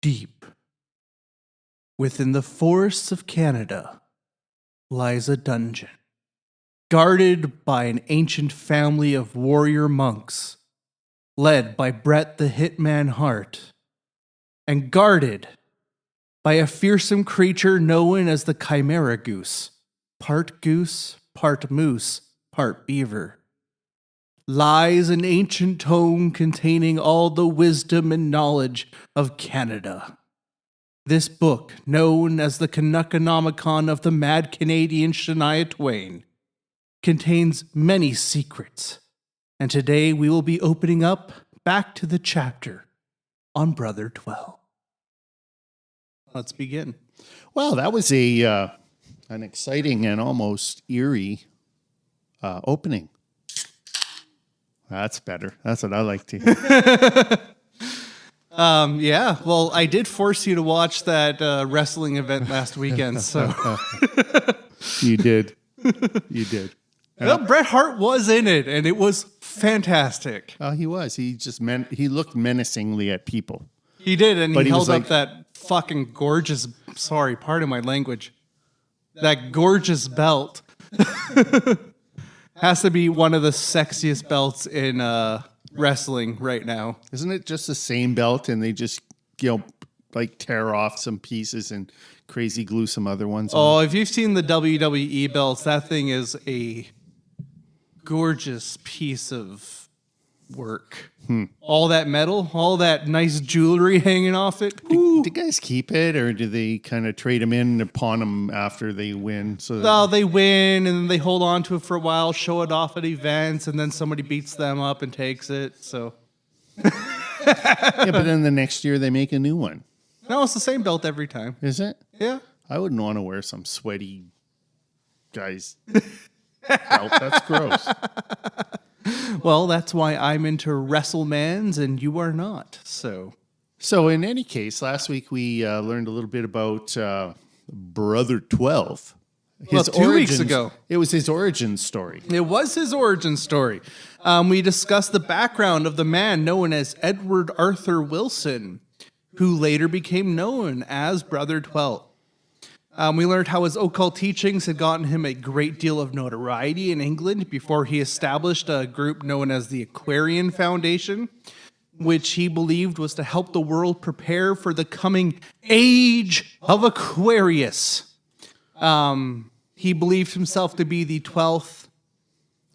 Deep within the forests of Canada lies a dungeon, guarded by an ancient family of warrior monks, led by Brett the Hitman Hart, and guarded by a fearsome creature known as the Chimera Goose, part moose, part beaver. Lies an ancient tome containing all the wisdom and knowledge of Canada. This book, known as the Canuckonomicon of the Mad Canadian Shania Twain, contains many secrets, and today we will be opening up back to the chapter on Brother XII. Let's begin. Well, that was an exciting and almost eerie opening. That's better. That's what I like to hear. Yeah, well, I did force you to watch that wrestling event last weekend, so. You did. You did. Well, Bret Hart was in it, and it was fantastic. He was. He just he looked menacingly at people. He did, and But he he held was up like- that fucking gorgeous, sorry, pardon my language, that gorgeous belt. Has to be one of the sexiest belts in wrestling right now. Isn't it just the same belt and they just, like tear off some pieces and crazy glue some other ones on? Oh, if you've seen the WWE belts, that thing is a gorgeous piece of work. All that metal, all that nice jewelry hanging off it. Do guys keep it, or do they kind of trade them in and pawn them after they win? So they win, and then they hold on to it for a while, show it off at events, and then somebody beats them up and takes it. So yeah, but then the next year they make a new one. no, it's the same belt every time. Is it? Yeah. I wouldn't want to wear some sweaty guy's belt. That's gross. Well, that's why I'm into WrestleMans and you are not. So In any case, last week we learned a little bit about Brother XII. Well, 2 weeks ago. It was his origin story. it was his origin story. We discussed the background of the man known as Edward Arthur Wilson, who later became known as Brother XII. We learned how his occult teachings had gotten him a great deal of notoriety in England before he established a group known as the Aquarian Foundation, which he believed was to help the world prepare for the coming Age of Aquarius. He believed himself to be the 12th,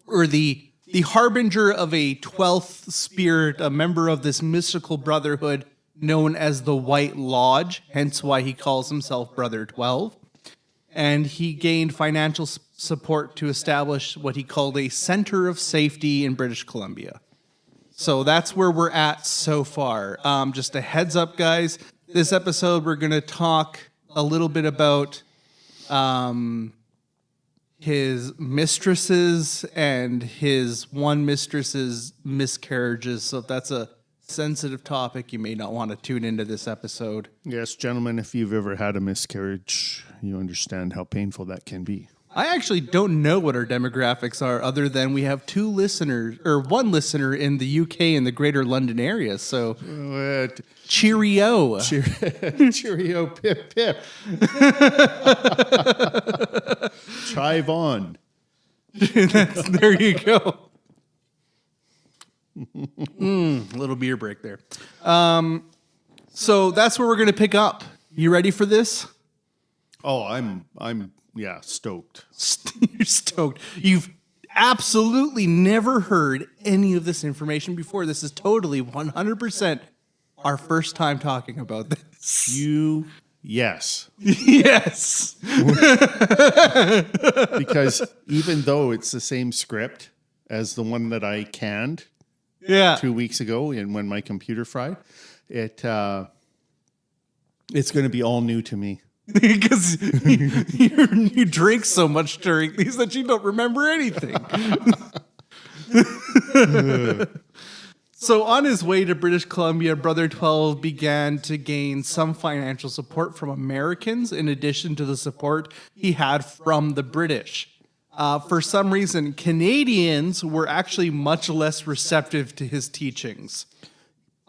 or the harbinger of a 12th spirit, a member of this mystical brotherhood known as the White Lodge, hence why he calls himself Brother XII. And he gained financial support to establish what he called a center of safety in British Columbia. So that's where we're at so far. Just a heads up, guys. This episode, we're going to talk a little bit about his mistresses and his one mistress's miscarriages. So if that's a sensitive topic, you may not want to tune into this episode. Yes, gentlemen, if you've ever had a miscarriage, you understand how painful that can be. I actually don't know what our demographics are, other than we have one listener in the UK and the Greater London area. So cheerio. Cheerio, pip, pip. Chive on. There you go. Little beer break there. So that's where we're going to pick up. You ready for this? Oh, I'm stoked. You're stoked. You've absolutely never heard any of this information before. This is totally 100% our first time talking about this. Yes. Yes. Because even though it's the same script as the one that I canned 2 weeks ago and when my computer fried, it's going to be all new to me. Because you drink so much during these that you don't remember anything. So on his way to British Columbia, Brother XII began to gain some financial support from Americans in addition to the support he had from the British. For some reason, Canadians were actually much less receptive to his teachings.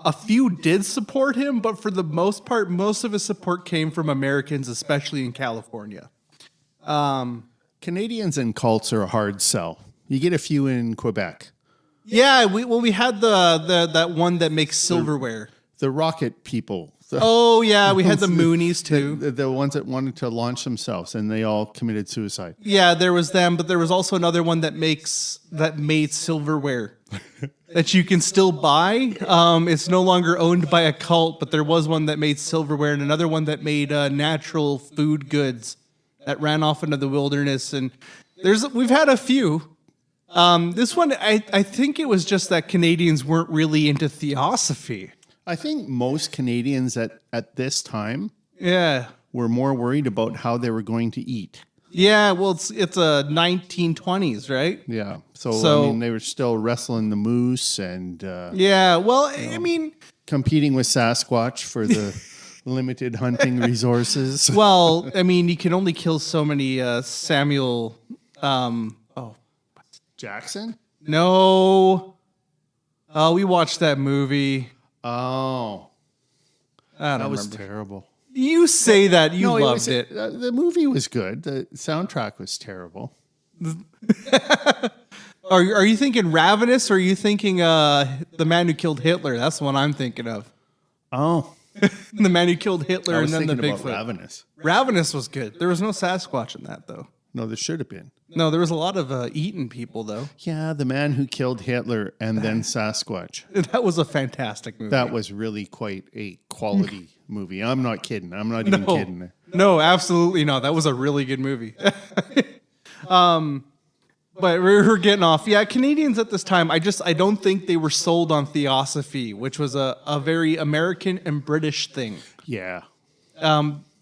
A few did support him, but for the most part, most of his support came from Americans, especially in California. Canadians and cults are a hard sell. You get a few in Quebec. Yeah, we had that one that makes silverware. The rocket people. We had the Moonies too. The ones that wanted to launch themselves, and they all committed suicide. Yeah, there was them, but there was also another one that made silverware that you can still buy. It's no longer owned by a cult, but there was one that made silverware, and another one that made natural food goods that ran off into the wilderness. And we've had a few. This one, I think it was just that Canadians weren't really into theosophy. I think most Canadians at this time were more worried about how they were going to eat. Yeah, well, it's a 1920s, right? Yeah. So I mean, they were still wrestling the moose and competing with Sasquatch for the limited hunting resources. Well, I mean, you can only kill so many Samuel. Jackson? No. Oh, we watched that movie. Oh, that was terrible. You say that you loved it. The movie was good. The soundtrack was terrible. Are you thinking Ravenous, or are you thinking The Man Who Killed Hitler? That's the one I'm thinking of. Oh, The Man Who Killed Hitler, I was and then the thinking Bigfoot. about Ravenous. Ravenous was good. There was no Sasquatch in that, though. No, there should have been. No, there was a lot of eating people, though. Yeah, The Man Who Killed Hitler and then Sasquatch. That was a fantastic movie. That was really quite a quality movie. I'm not kidding. I'm not even kidding. No, absolutely not. That was a really good movie. But we're getting off. Yeah, Canadians at this time, I don't think they were sold on theosophy, which was a very American and British thing. Yeah.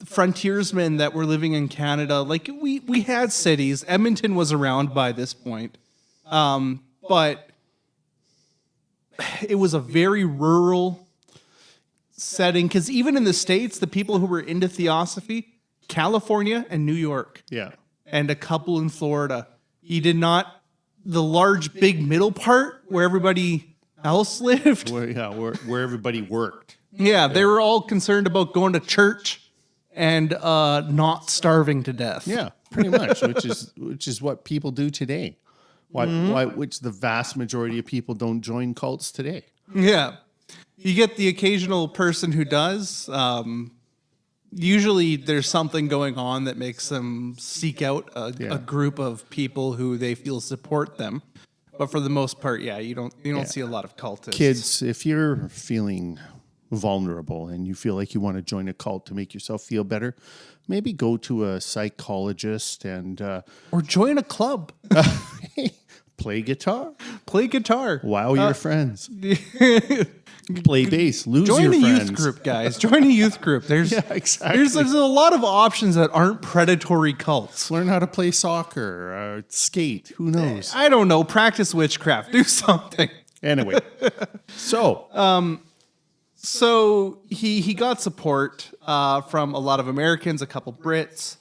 Frontiersmen that were living in Canada, like we had cities. Edmonton was around by this point, but it was a very rural setting, because even in the States, the people who were into theosophy, California and New York, and a couple in Florida. You did not, the large big middle part where everybody else lived. Where everybody worked. Yeah, they were all concerned about going to church and not starving to death. Yeah, pretty much, which is what people do today. Which the vast majority of people don't join cults today. Yeah. You get the occasional person who does. Usually there's something going on that makes them seek out a group of people who they feel support them. But for the most part, you don't see a lot of cultists. Kids, if you're feeling vulnerable and you feel like you want to join a cult to make yourself feel better, maybe go to a psychologist and or join a club. Play guitar. Wow your friends. Play bass. Lose Join your friends. Join a youth group, guys. Join a youth group. There's there's a lot of options that aren't predatory cults. Learn how to play soccer, skate. Who knows? I don't know. Practice witchcraft. Do something. Anyway, so he got support from a lot of Americans, a couple Brits,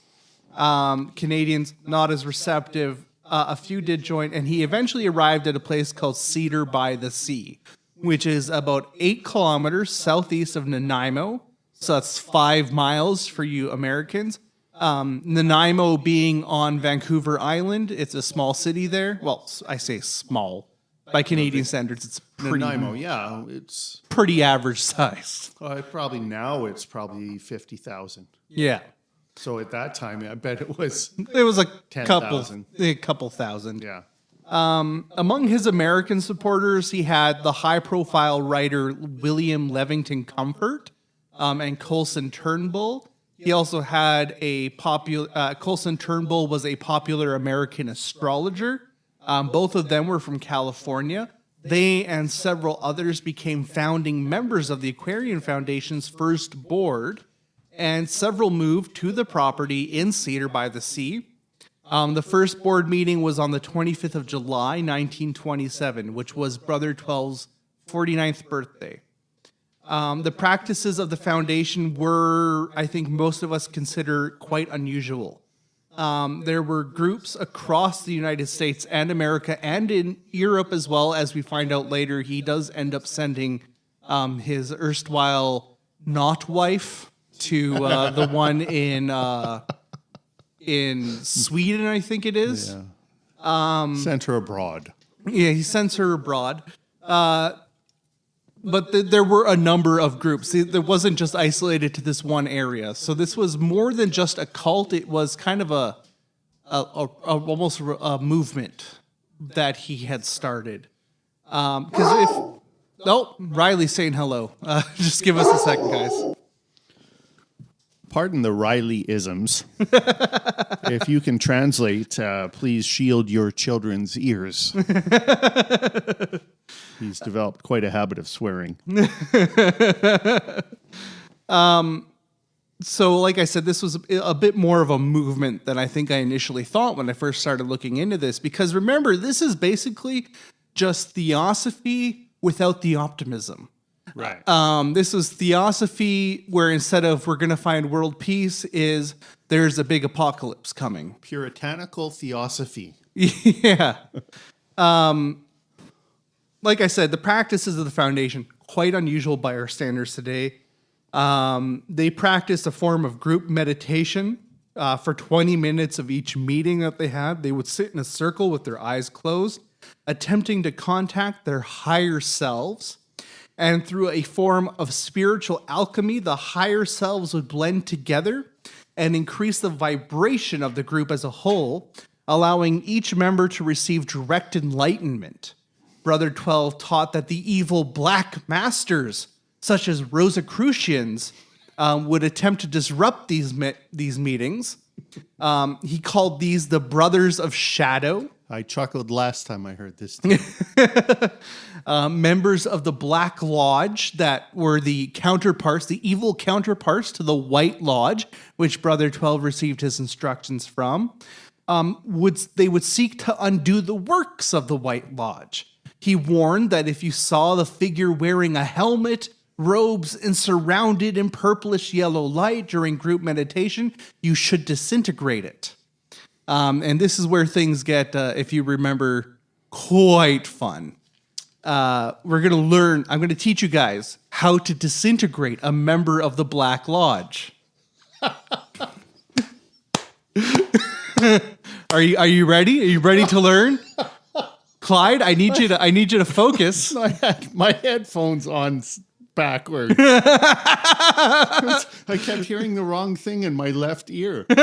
Canadians not as receptive. A few did join, and he eventually arrived at a place called Cedar by the Sea, which is about 8 kilometers southeast of Nanaimo. So that's 5 miles for you Americans. Nanaimo being on Vancouver Island. It's a small city there. Well, I say small. By Canadian standards, it's pretty... Nanaimo, it's... pretty average size. Probably now it's probably 50,000. Yeah. So at that time, I bet it was... It was a 10,000. couple thousand. Yeah. Among his American supporters, he had the high-profile writer William Levington Comfort and Colson Turnbull. He also had Colson Turnbull was a popular American astrologer. Both of them were from California. They and several others became founding members of the Aquarian Foundation's first board, and several moved to the property in Cedar by the Sea. The first board meeting was on the 25th of July, 1927, which was Brother XII's 49th birthday. The practices of the foundation were, I think most of us consider, quite unusual. There were groups across the United States and America and in Europe as well. As we find out later, he does end up sending his erstwhile not wife to the one in Sweden, I think it is. Yeah. Sent her abroad. Yeah, he sends her abroad. But there were a number of groups. It wasn't just isolated to this one area. So this was more than just a cult. It was kind of almost a movement that he had started. Riley's saying hello. Just give us a second, guys. Pardon the Riley-isms. If you can translate, please shield your children's ears. He's developed quite a habit of swearing. So, like I said, this was a bit more of a movement than I think I initially thought when I first started looking into this. Because remember, this is basically just theosophy without the optimism. Right. This was theosophy where instead of we're going to find world peace is there's a big apocalypse coming. Puritanical theosophy. Yeah. Like I said, the practices of the foundation, quite unusual by our standards today. They practiced a form of group meditation for 20 minutes of each meeting that they had. They would sit in a circle with their eyes closed, attempting to contact their higher selves. And through a form of spiritual alchemy, the higher selves would blend together and increase the vibration of the group as a whole, allowing each member to receive direct enlightenment. Brother 12 taught that the evil black masters, such as Rosicrucians, would attempt to disrupt these meetings. He called these the Brothers of Shadow. I chuckled last time I heard this. Members of the Black Lodge that were the counterparts, the evil counterparts to the White Lodge, which Brother 12 received his instructions from, they would seek to undo the works of the White Lodge. He warned that if you saw the figure wearing a helmet, robes, and surrounded in purplish yellow light during group meditation, you should disintegrate it. And this is where things get, if you remember, quite fun. I'm going to teach you guys how to disintegrate a member of the Black Lodge. Are you ready? Are you ready to learn? Clyde, I need you to focus. I had my headphones on backwards. I kept hearing the wrong thing in my left ear. And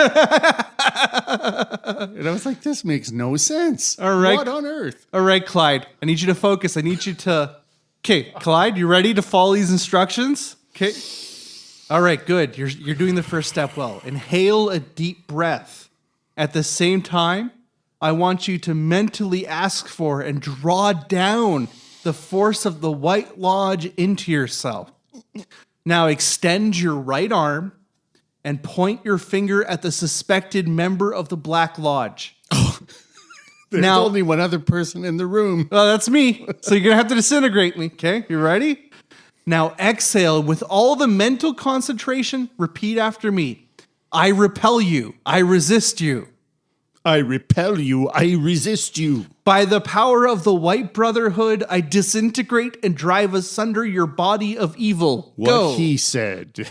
I was like, this makes no sense. All right. What on earth? All right, Clyde, I need you to focus. I need you to... Okay, Clyde, you ready to follow these instructions? Okay. All right, good. You're doing the first step well. Inhale a deep breath. At the same time, I want you to mentally ask for and draw down the force of the White Lodge into yourself. Now extend your right arm and point your finger at the suspected member of the Black Lodge. There's only one other person in the room. Well, that's me. So you're going to have to disintegrate me. Okay, you ready? Now exhale with all the mental concentration. Repeat after me. I repel you. I resist you. I repel you. I resist you. By the power of the White Brotherhood, I disintegrate and drive asunder your body of evil. What he said.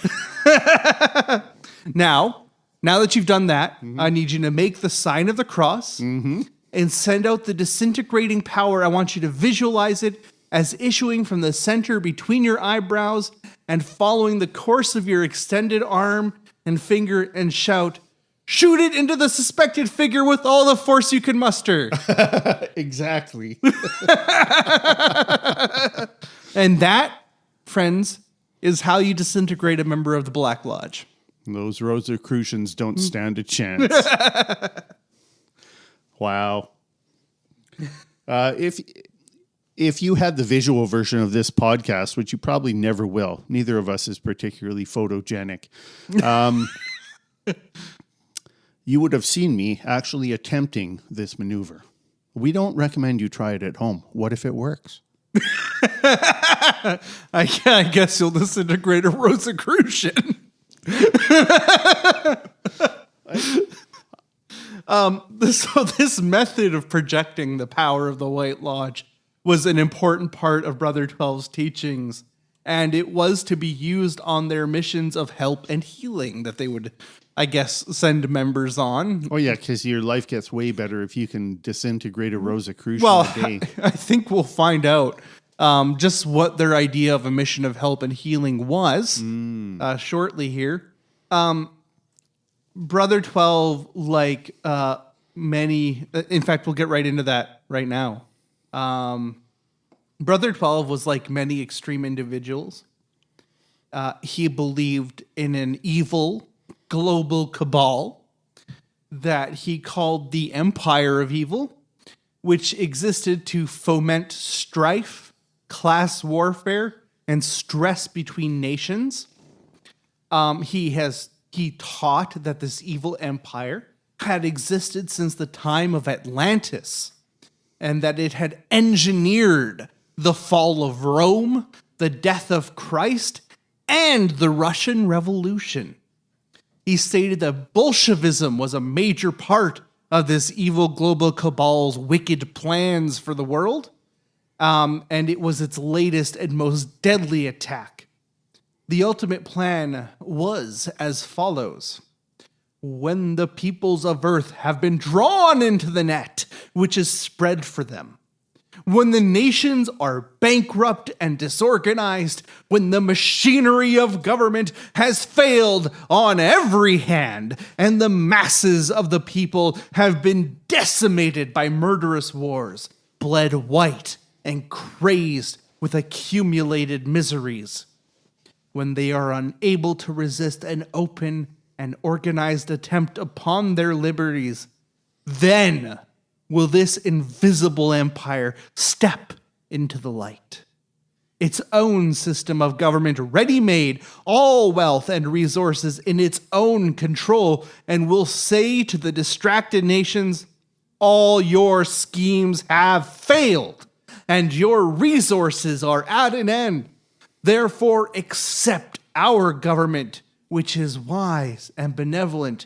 Now that you've done that, I need you to make the sign of the cross and send out the disintegrating power. I want you to visualize it as issuing from the center between your eyebrows and following the course of your extended arm and finger, and shout, "Shoot it into the suspected figure with all the force you can muster." Exactly. And that, friends, is how you disintegrate a member of the Black Lodge. Those Rosicrucians don't stand a chance. Wow. If you had the visual version of this podcast, which you probably never will, neither of us is particularly photogenic, you would have seen me actually attempting this maneuver. We don't recommend you try it at home. What if it works? I guess you'll disintegrate a Rosicrucian. So this method of projecting the power of the White Lodge was an important part of Brother 12's teachings And it was to be used on their missions of help and healing that they would, I guess, send members on. Oh, yeah, because your life gets way better if you can disintegrate a Rosicrucian a day. I think we'll find out just what their idea of a mission of help and healing was shortly here. Brother 12, like many, in fact, we'll get right into that right now. Brother 12 was like many extreme individuals. He believed in an evil global cabal that he called the Empire of Evil, which existed to foment strife, class warfare, and stress between nations. He taught that this evil empire had existed since the time of Atlantis, and that it had engineered the fall of Rome, the death of Christ, and the Russian Revolution. He stated that Bolshevism was a major part of this evil global cabal's wicked plans for the world, and it was its latest and most deadly attack. The ultimate plan was as follows. When the peoples of earth have been drawn into the net, which is spread for them, when the nations are bankrupt and disorganized, when the machinery of government has failed on every hand, and the masses of the people have been decimated by murderous wars, bled white and crazed with accumulated miseries, when they are unable to resist an open and organized attempt upon their liberties, then will this invisible empire step into the light. Its own system of government ready-made, all wealth and resources in its own control, and will say to the distracted nations, all your schemes have failed, and your resources are at an end. Therefore, accept our government, which is wise and benevolent,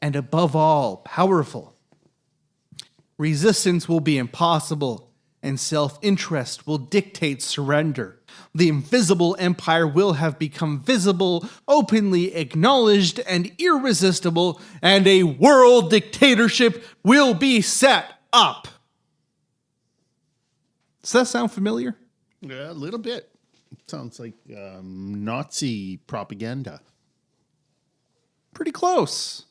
and above all, powerful. Resistance will be impossible, and self-interest will dictate surrender. The invisible empire will have become visible, openly acknowledged, and irresistible, and a world dictatorship will be set up. Does that sound familiar? Yeah, a little bit. It sounds like Nazi propaganda. Pretty close.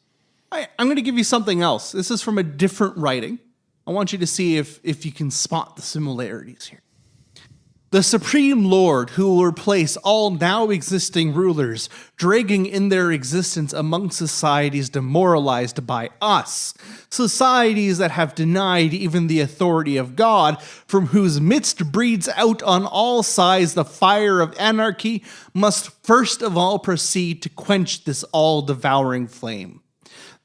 I'm going to give you something else. This is from a different writing. I want you to see if you can spot the similarities here. The Supreme Lord, who will replace all now existing rulers, dragging in their existence among societies demoralized by us, societies that have denied even the authority of God, from whose midst breeds out on all sides the fire of anarchy, must first of all proceed to quench this all-devouring flame.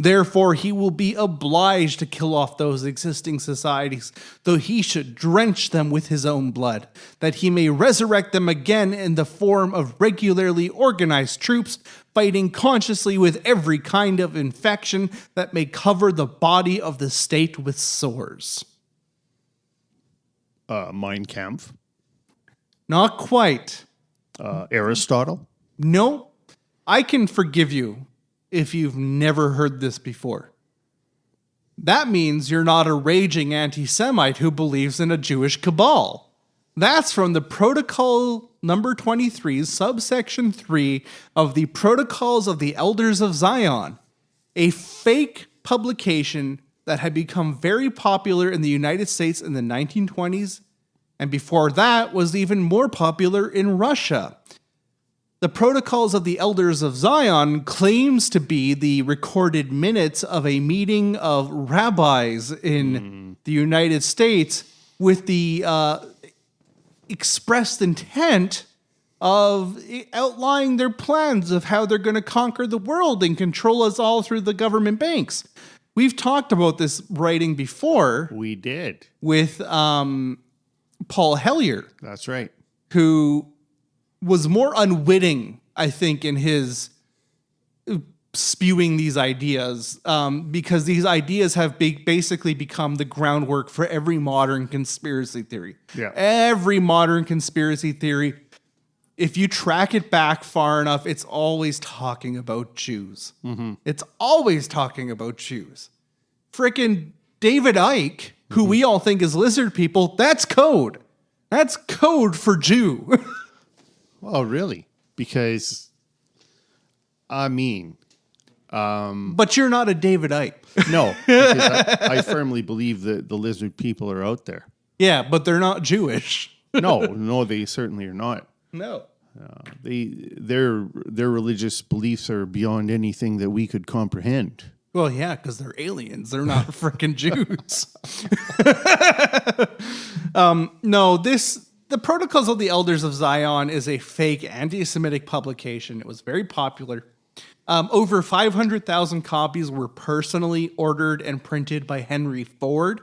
Therefore, he will be obliged to kill off those existing societies, though he should drench them with his own blood, that he may resurrect them again in the form of regularly organized troops, fighting consciously with every kind of infection that may cover the body of the state with sores. Mein Kampf. Not quite. Aristotle. No, I can forgive you if you've never heard this before. That means you're not a raging anti-Semite who believes in a Jewish cabal. That's from the Protocol number 23, subsection 3 of the Protocols of the Elders of Zion, a fake publication that had become very popular in the United States in the 1920s, and before that was even more popular in Russia. The Protocols of the Elders of Zion claims to be the recorded minutes of a meeting of rabbis in the United States with the expressed intent of outlining their plans of how they're going to conquer the world and control us all through the government banks. We've talked about this writing before. We did. With Paul Hellyer. That's right. Who was more unwitting, I think, in his spewing these ideas, because these ideas have basically become the groundwork for every modern conspiracy theory. Yeah. Every modern conspiracy theory if you track it back far enough, it's always talking about Jews. It's always talking about Jews. Frickin' David Icke, who we all think is lizard people, that's code. That's code for Jew. Oh, really? Because, I mean... but you're not a David Icke. No, because I firmly believe that the lizard people are out there. Yeah, but they're not Jewish. No, they certainly are not. No. Their religious beliefs are beyond anything that we could comprehend. Well, yeah, because they're aliens. They're not freaking Jews. The Protocols of the Elders of Zion is a fake anti-Semitic publication. It was very popular. Over 500,000 copies were personally ordered and printed by Henry Ford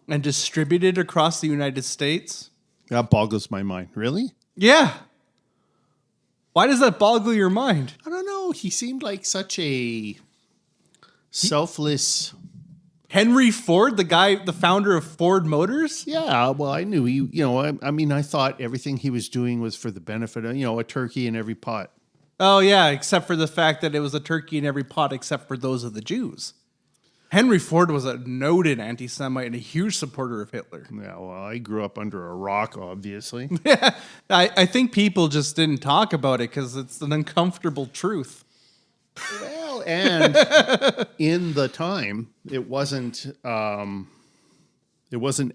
and distributed across the United States. That boggles my mind. Really? Yeah. Why does that boggle your mind? I don't know. He seemed like such a selfless... Henry Ford, the founder of Ford Motors? Yeah, well, I knew he, I thought everything he was doing was for the benefit of, a turkey in every pot. Oh, yeah, except for the fact that it was a turkey in every pot except for those of the Jews. Henry Ford was a noted anti-Semite and a huge supporter of Hitler. Yeah, well, I grew up under a rock, obviously. Yeah, I think people just didn't talk about it because it's an uncomfortable truth. Well, and in the time, it wasn't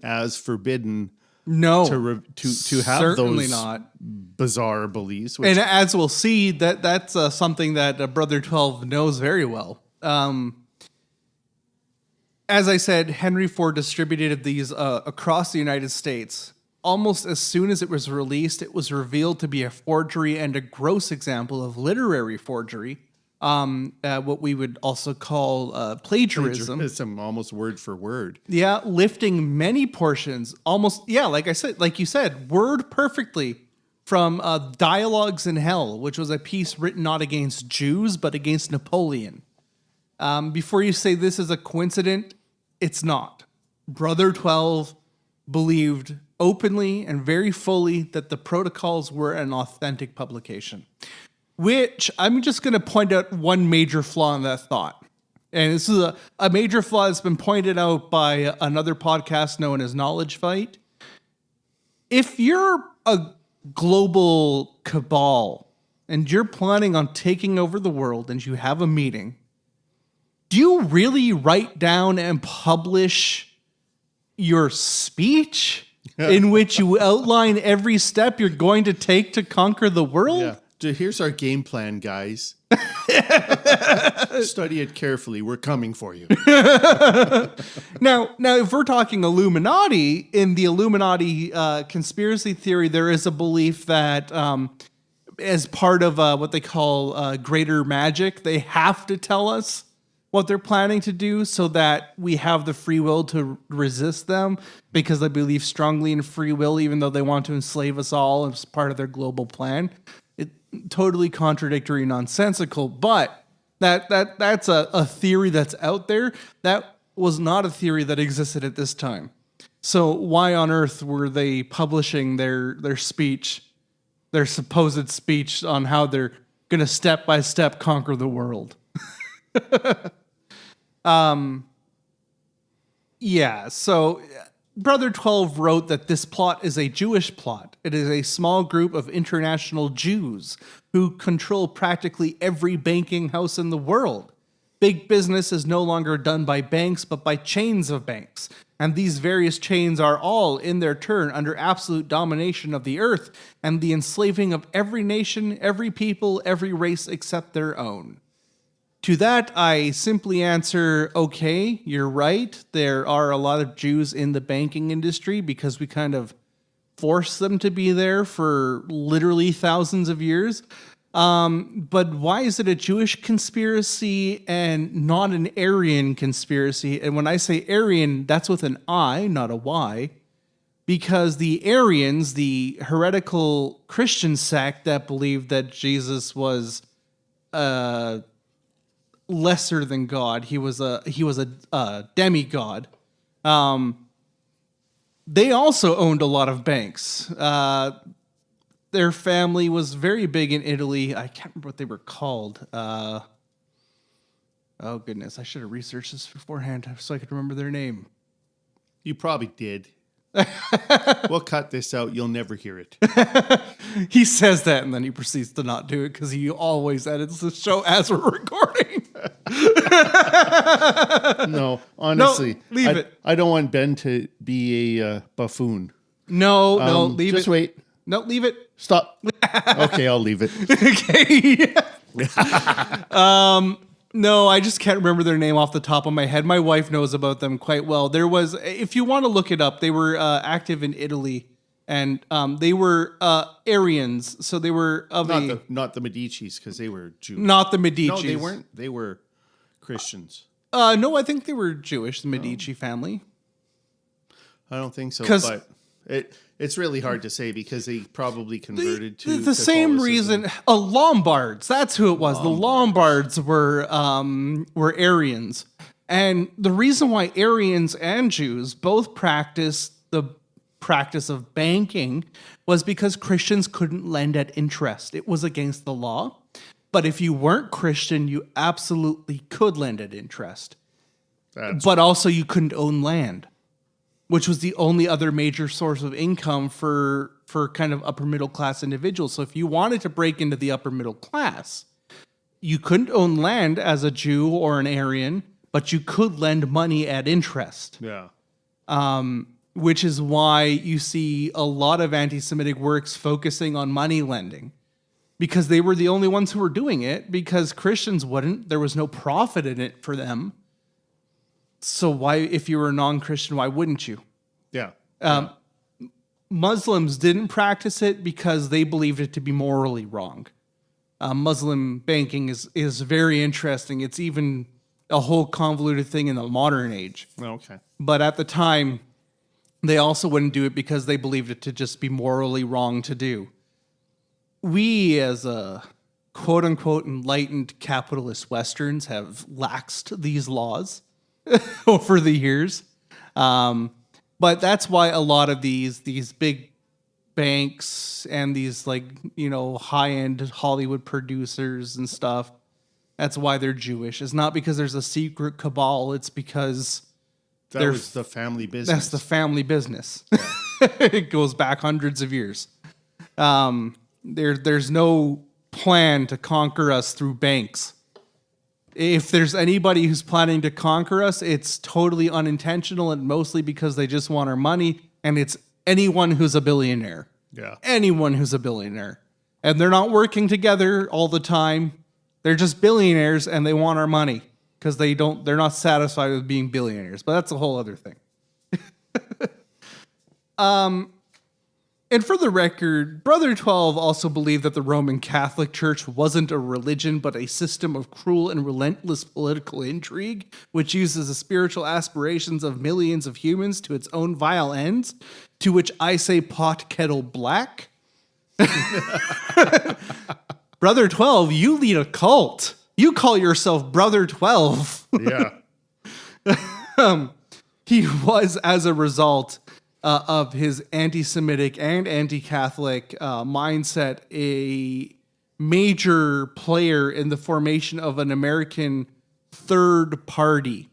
as forbidden. No, to have certainly those not. Bizarre beliefs. And as we'll see, that's something that Brother 12 knows very well. As I said, Henry Ford distributed these across the United States. Almost as soon as it was released, it was revealed to be a forgery and a gross example of literary forgery. What we would also call plagiarism. It's almost word for word. Yeah, lifting many portions, almost, like you said, word perfectly from Dialogues in Hell, which was a piece written not against Jews, but against Napoleon. Before you say this is a coincidence, it's not. Brother 12 believed openly and very fully that the protocols were an authentic publication. Which I'm just going to point out one major flaw in that thought. And this is a major flaw that's been pointed out by another podcast known as Knowledge Fight. If you're a global cabal and you're planning on taking over the world and you have a meeting, do you really write down and publish your speech in which you outline every step you're going to take to conquer the world? Yeah. Here's our game plan, guys. Study it carefully. We're coming for you. Now, if we're talking Illuminati, in the Illuminati conspiracy theory, there is a belief that as part of what they call greater magic, they have to tell us what they're planning to do so that we have the free will to resist them because they believe strongly in free will, even though they want to enslave us all as part of their global plan. Totally contradictory, nonsensical, but that's a theory that's out there. That was not a theory that existed at this time. So why on earth were they publishing their speech, their supposed speech on how they're going to step by step conquer the world? Yeah, so Brother 12 wrote that this plot is a Jewish plot. It is a small group of international Jews who control practically every banking house in the world. Big business is no longer done by banks, but by chains of banks. And these various chains are all, in their turn, under absolute domination of the earth and the enslaving of every nation, every people, every race except their own. To that, I simply answer, okay, you're right. There are a lot of Jews in the banking industry because we kind of forced them to be there for literally thousands of years. But why is it a Jewish conspiracy and not an Aryan conspiracy? And when I say Aryan, that's with an I, not a Y. Because the Aryans, the heretical Christian sect that believed that Jesus was lesser than God. He was a demigod. They also owned a lot of banks. their family was very big in Italy. I can't remember what they were called. Oh, goodness. I should have researched this beforehand so I could remember their name. You probably did. We'll cut this out. You'll never hear it. He says that, and then he proceeds to not do it because he always edits the show as we're recording. No, honestly. No, leave it. I don't want Ben to be a buffoon. No, leave it. Just wait. No, leave it. Stop. Okay, I'll leave it. Okay. No, I just can't remember their name off the top of my head. My wife knows about them quite well. There was, if you want to look it up, they were active in Italy, and they were Arians. So they were of not the Medicis, because they were Jews. Not the Medicis. No, they weren't. They were Christians. No, I think they were Jewish. The Medici family. I don't think so. But it's really hard to say because they probably converted to the same reason. Lombards. That's who it was. The Lombards were Arians, and the reason why Arians and Jews both practiced the practice of banking was because Christians couldn't lend at interest. It was against the law. But if you weren't Christian, you absolutely could lend at interest. But also you couldn't own land, which was the only other major source of income for kind of upper middle class individuals. So if you wanted to break into the upper middle class, you couldn't own land as a Jew or an Aryan, but you could lend money at interest. Yeah. Which is why you see a lot of anti-Semitic works focusing on money lending, because they were the only ones who were doing it, because Christians wouldn't. There was no profit in it for them. So why, if you were a non-Christian, why wouldn't you? Yeah. Muslims didn't practice it because they believed it to be morally wrong. Muslim banking is very interesting. It's even a whole convoluted thing in the modern age. Okay. But at the time, they also wouldn't do it because they believed it to just be morally wrong to do. We, as a quote-unquote enlightened capitalist Westerns, have laxed these laws over the years. But that's why a lot of these big banks and these high-end Hollywood producers and stuff, that's why they're Jewish. It's not because there's a secret cabal. It's because that was the family business. That's the family business. Yeah. It goes back hundreds of years. There's no plan to conquer us through banks. If there's anybody who's planning to conquer us, it's totally unintentional and mostly because they just want our money, and it's anyone who's a billionaire. Yeah. Anyone who's a billionaire. And they're not working together all the time. They're just billionaires and they want our money because they're not satisfied with being billionaires. But that's a whole other thing. And for the record, Brother 12 also believed that the Roman Catholic Church wasn't a religion, but a system of cruel and relentless political intrigue, which uses the spiritual aspirations of millions of humans to its own vile ends, to which I say pot kettle black. Brother 12, you lead a cult. You call yourself Brother 12. Yeah. He was, as a result of his anti-Semitic and anti-Catholic mindset, a major player in the formation of an American third party.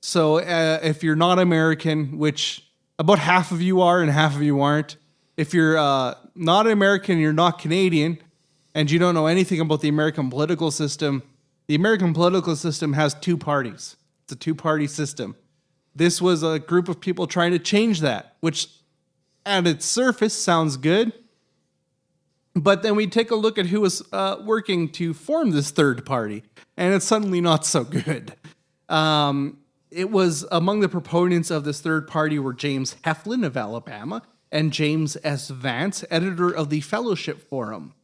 So if you're not American, which about half of you are and half of you aren't, if you're not American, you're not Canadian, and you don't know anything about the American political system, the American political system has two parties. It's a two-party system. This was a group of people trying to change that, which at its surface sounds good. But then we take a look at who was working to form this third party, and it's suddenly not so good. It was among the proponents of this third party were James Heflin of Alabama and James S. Vance, editor of the Fellowship Forum.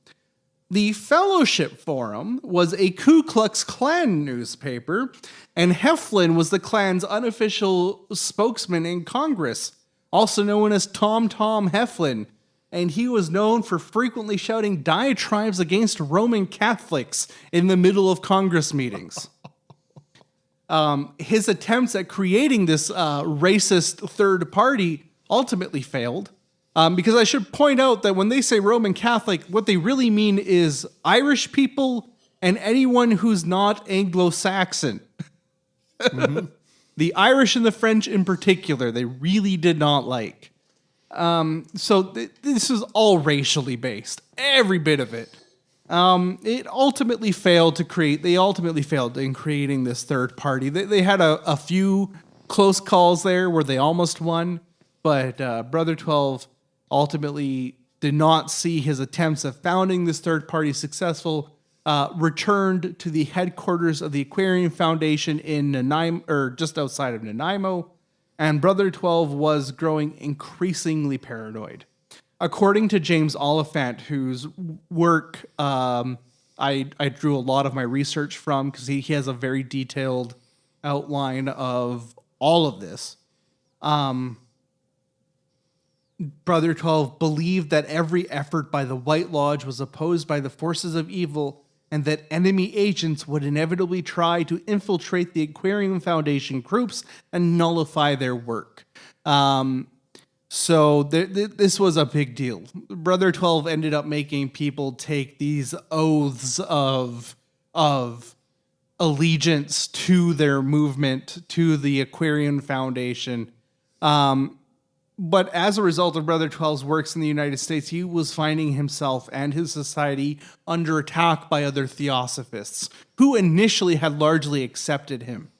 The Fellowship Forum was a Ku Klux Klan newspaper, and Heflin was the Klan's unofficial spokesman in Congress, also known as Tom Heflin, and he was known for frequently shouting diatribes against Roman Catholics in the middle of Congress meetings. His attempts at creating this racist third party ultimately failed. Because I should point out that when they say Roman Catholic, what they really mean is Irish people and anyone who's not Anglo-Saxon. Mm-hmm. The Irish and the French in particular, they really did not like. This is all racially based, every bit of it. It ultimately failed in creating this third party. They had a few close calls there where they almost won, but Brother 12 ultimately did not see his attempts of founding this third party successful. Returned to the headquarters of the Aquarian Foundation in Nanaimo, or just outside of Nanaimo, and Brother 12 was growing increasingly paranoid. According to James Oliphant, whose work I drew a lot of my research from, because he has a very detailed outline of all of this, Brother 12 believed that every effort by the White Lodge was opposed by the forces of evil, and that enemy agents would inevitably try to infiltrate the Aquarium Foundation groups and nullify their work. So this was a big deal. Brother 12 ended up making people take these oaths of allegiance to their movement, to the Aquarian Foundation. But as a result of Brother 12's works in the United States, he was finding himself and his society under attack by other Theosophists, who initially had largely accepted him.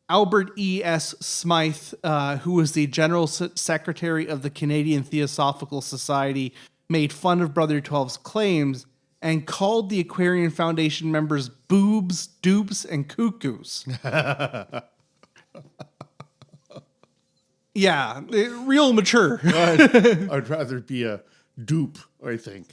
Albert E.S. Smythe, who was the General Secretary of the Canadian Theosophical Society, made fun of Brother 12's claims and called the Aquarian Foundation members boobs, dupes, and cuckoos. Yeah, real mature. I'd rather be a dupe, I think.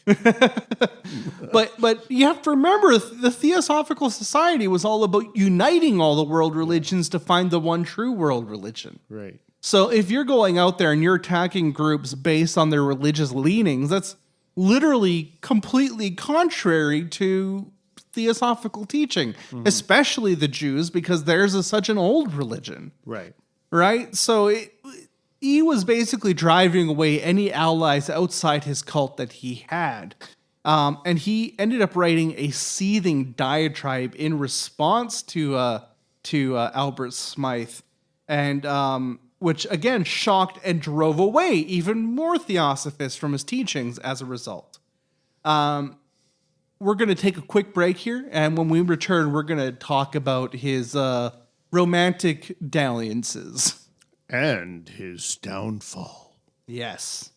But you have to remember, the Theosophical Society was all about uniting all the world religions to find the one true world religion. Right. So if you're going out there and you're attacking groups based on their religious leanings, that's literally completely contrary to Theosophical teaching, especially the Jews, because theirs is such an old religion. Right. Right? So he was basically driving away any allies outside his cult that he had. And he ended up writing a seething diatribe in response to Albert Smythe, and which, again, shocked and drove away even more Theosophists from his teachings as a result. We're going to take a quick break here, and when we return, we're going to talk about his romantic dalliances. And his downfall. Yes.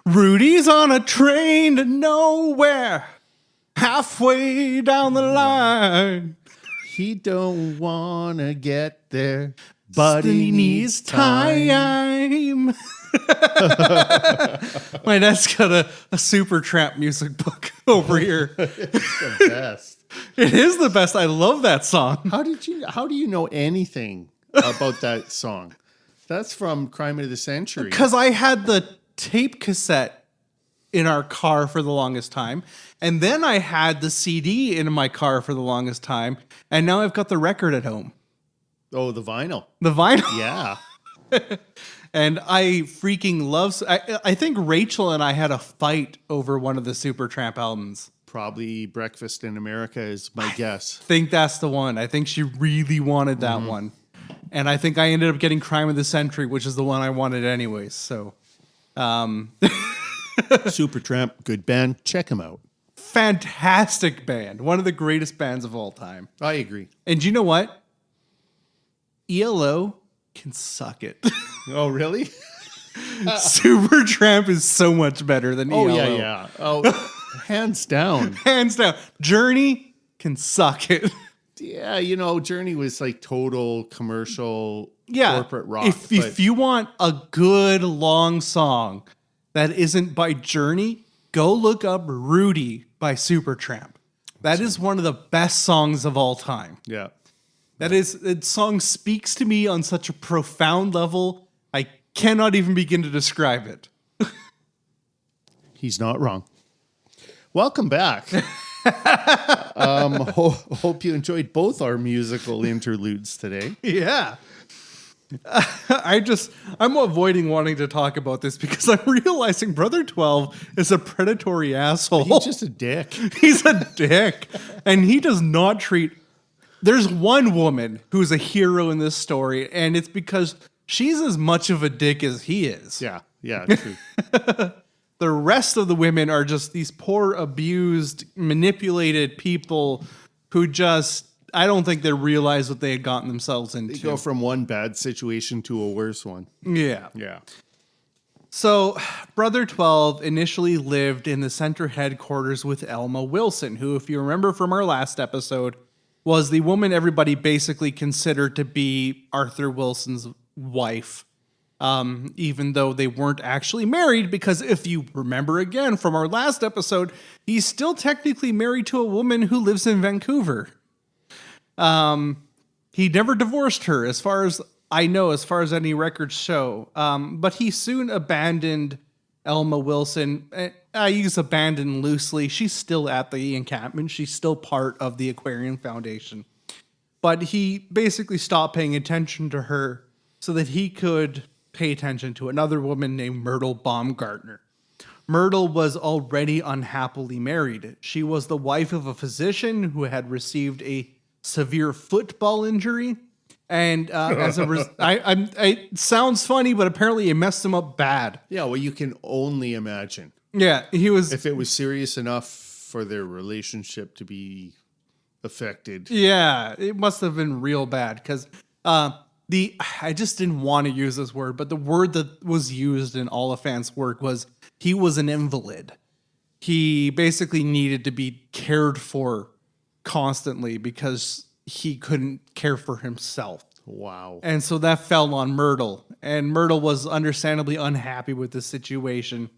Rudy's on a train to nowhere, halfway down the line. He don't wanna get there, but he needs time. My dad's got a super trap music book over here. It's the best. It is the best. I love that song. How do you know anything about that song? That's from Crime of the Century. Because I had the tape cassette in our car for the longest time, and then I had the CD in my car for the longest time, and now I've got the record at home. Oh, the vinyl. The vinyl? Yeah. And I freaking love. I think Rachel and I had a fight over one of the Supertramp albums. Probably Breakfast in America is my guess. I think that's the one. I think she really wanted that one. And I think I ended up getting Crime of the Century, which is the one I wanted anyways. So, Supertramp, good band. Check them out. Fantastic band. One of the greatest bands of all time. I agree. And you know what? ELO can suck it. Oh, really? Supertramp is so much better than ELO. Oh, yeah. Oh, hands down. Hands down. Journey can suck it. Yeah, Journey was like total commercial corporate rock. If you want a good long song that isn't by Journey, go look up Rudy by Supertramp. That is one of the best songs of all time. Yeah. That song speaks to me on such a profound level, I cannot even begin to describe it. He's not wrong. Welcome back. Hope you enjoyed both our musical interludes today. Yeah. I'm avoiding wanting to talk about this because I'm realizing Brother 12 is a predatory asshole. He's just a dick. He's a dick. And he does not treat... There's one woman who's a hero in this story, and it's because she's as much of a dick as he is. Yeah, true. The rest of the women are just these poor, abused, manipulated people who just... I don't think they realized what they had gotten themselves into. They go from one bad situation to a worse one. Yeah. Yeah. So, Brother 12 initially lived in the center headquarters with Elma Wilson, who, if you remember from our last episode, was the woman everybody basically considered to be Arthur Wilson's wife, even though they weren't actually married, because if you remember again from our last episode, he's still technically married to a woman who lives in Vancouver. He never divorced her, as far as I know, as far as any records show. But he soon abandoned Elma Wilson. I use abandoned loosely. She's still at the encampment. She's still part of the Aquarium Foundation. But he basically stopped paying attention to her so that he could pay attention to another woman named Myrtle Baumgartner. Myrtle was already unhappily married. She was the wife of a physician who had received a severe football injury, and as a it sounds funny, but apparently it messed him up bad. Yeah, well, you can only imagine. Yeah, he was. If it was serious enough for their relationship to be affected. Yeah, it must have been real bad because I just didn't want to use this word, but the word that was used in Oliphant's work was he was an invalid. He basically needed to be cared for constantly because he couldn't care for himself. Wow. And so that fell on Myrtle, and Myrtle was understandably unhappy with the situation.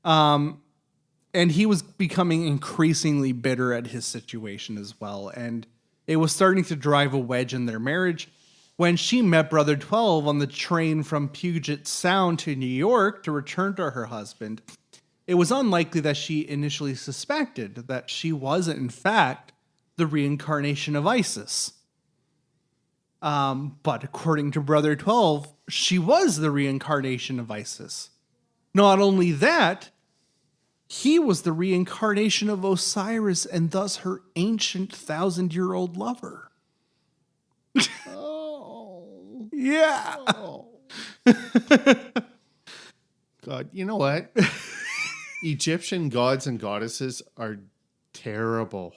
And he was becoming increasingly bitter at his situation as well. And it was starting to drive a wedge in their marriage when she met Brother 12 on the train from Puget Sound to New York to return to her husband. It was unlikely that she initially suspected that she was, in fact, the reincarnation of Isis. But according to Brother 12, she was the reincarnation of Isis. Not only that, he was the reincarnation of Osiris and thus her ancient 1,000-year-old lover. Oh. Yeah. Oh. God, you know what? Egyptian gods and goddesses are terrible.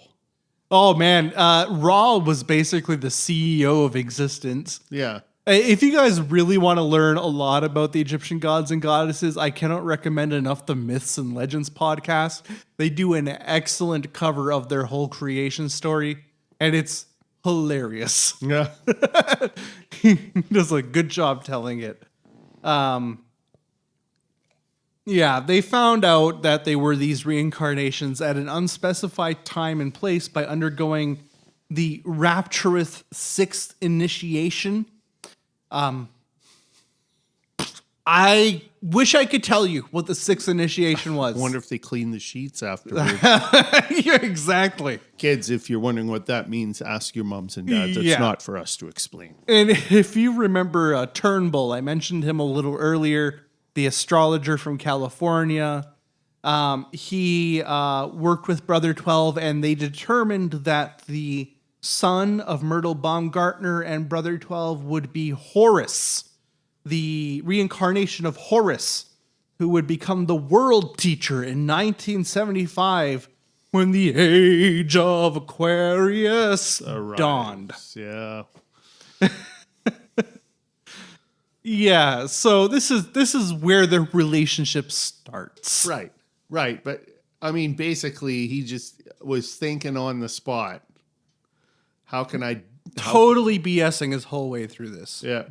Oh, man. Ra was basically the CEO of existence. Yeah. If you guys really want to learn a lot about the Egyptian gods and goddesses, I cannot recommend enough the Myths and Legends podcast. They do an excellent cover of their whole creation story, and it's hilarious. Yeah. He does a good job telling it. Yeah, they found out that they were these reincarnations at an unspecified time and place by undergoing the rapturous sixth initiation. I wish I could tell you what the sixth initiation was. I wonder if they clean the sheets afterwards. Yeah, exactly. Kids, if you're wondering what that means, ask your moms and dads. It's not for us to explain. And if you remember Turnbull, I mentioned him a little earlier, the astrologer from California. He worked with Brother 12, and they determined that the son of Myrtle Baumgartner and Brother 12 would be Horus, the reincarnation of Horus, who would become the world teacher in 1975 when the age of Aquarius dawned. Yeah. Yeah, so this is where their relationship starts. Right. But I mean, basically, he just was thinking on the spot. How can I totally BSing his whole way through this? Yeah.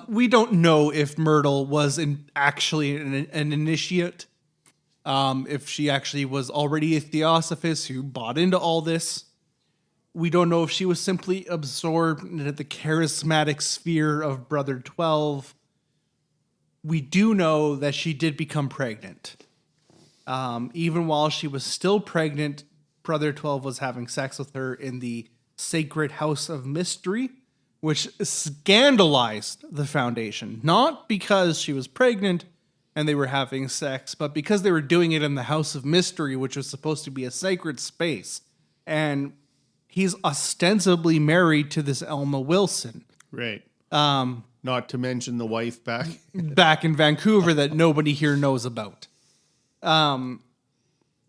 We don't know if Myrtle was actually an initiate, if she actually was already a Theosophist who bought into all this. We don't know if she was simply absorbed into the charismatic sphere of Brother 12. We do know that she did become pregnant. Even while she was still pregnant, Brother 12 was having sex with her in the sacred house of mystery, which scandalized the Foundation. Not because she was pregnant and they were having sex, but because they were doing it in the house of mystery, which was supposed to be a sacred space. And he's ostensibly married to this Elma Wilson. Right. Not to mention the wife back in Vancouver that nobody here knows about.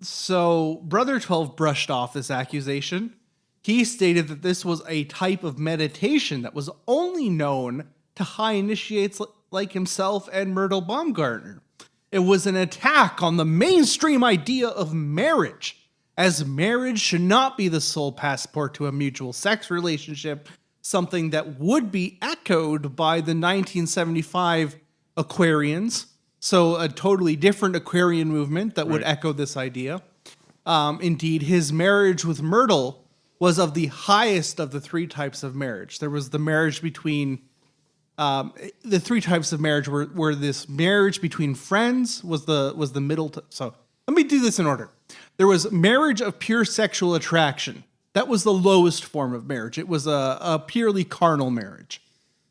So Brother 12 brushed off this accusation. He stated that this was a type of meditation that was only known to high initiates like himself and Myrtle Baumgartner. It was an attack on the mainstream idea of marriage, as marriage should not be the sole passport to a mutual sex relationship, something that would be echoed by the 1975 Aquarians. So a totally different Aquarian movement that would echo this idea. Indeed, his marriage with Myrtle was of the highest of the three types of marriage. There was the marriage between, the three types of marriage were this marriage between friends was the middle. So let me do this in order. There was marriage of pure sexual attraction. That was the lowest form of marriage. It was a purely carnal marriage.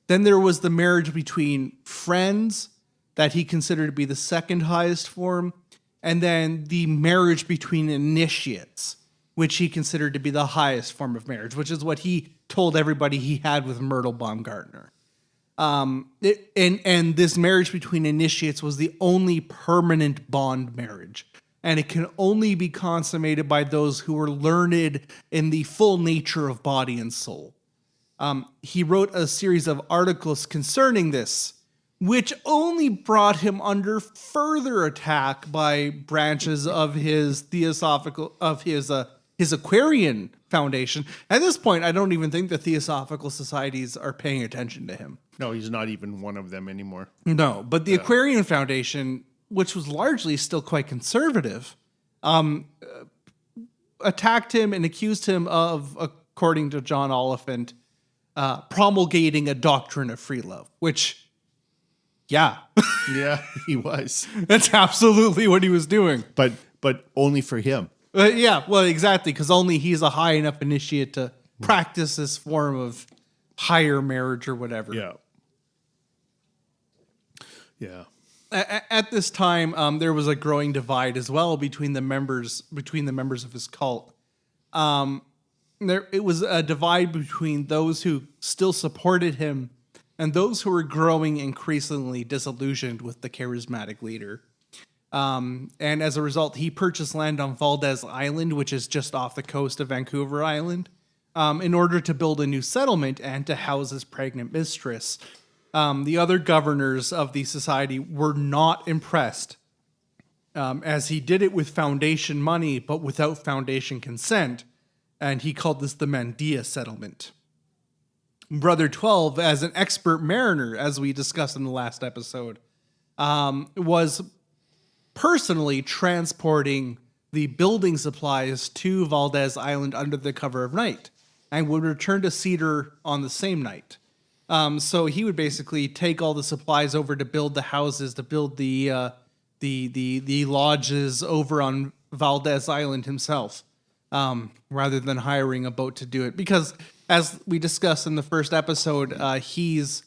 Then there was the marriage between friends that he considered to be the second highest form. And then the marriage between initiates, which he considered to be the highest form of marriage, which is what he told everybody he had with Myrtle Baumgartner. And this marriage between initiates was the only permanent bond marriage. And it can only be consummated by those who are learned in the full nature of body and soul. He wrote a series of articles concerning this, which only brought him under further attack by branches of his theosophical, of his Aquarian Foundation. At this point, I don't even think the Theosophical Societies are paying attention to him. No, he's not even one of them anymore. No, but the Aquarian Foundation, which was largely still quite conservative, attacked him and accused him of, according to John Oliphant, promulgating a doctrine of free love, which, yeah, he was. That's absolutely what he was doing. But only for him. Yeah, well, exactly, because only he's a high enough initiate to practice this form of higher marriage or whatever. Yeah. At this time, there was a growing divide as well between the members of his cult. It was a divide between those who still supported him and those who were growing increasingly disillusioned with the charismatic leader. And as a result, he purchased land on Valdez Island, which is just off the coast of Vancouver Island, in order to build a new settlement and to house his pregnant mistress. The other governors of the society were not impressed, as he did it with foundation money, but without foundation consent, and he called this the Mandia settlement. Brother 12, as an expert mariner, as we discussed in the last episode, was personally transporting the building supplies to Valdez Island under the cover of night, and would return to Cedar on the same night. So he would basically take all the supplies over to build the houses, to build the lodges over on Valdez Island himself, rather than hiring a boat to do it. Because as we discussed in the first episode, he's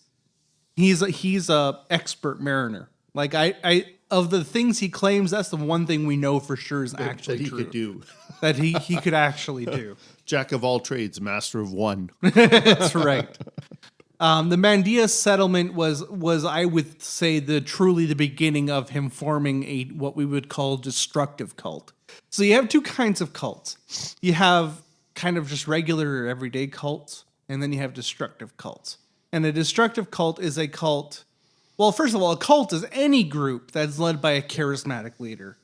a expert mariner. Like I of the things he claims, that's the one thing we know for sure is actually that he true. could do. That he could actually do. Jack of all trades, master of one. That's right. The Mandia settlement was I would say truly the beginning of him forming what we would call destructive cult. So you have two kinds of cults. You have kind of just regular everyday cults, and then you have destructive cults. And a destructive cult is a cult. Well, first of all, a cult is any group that's led by a charismatic leader.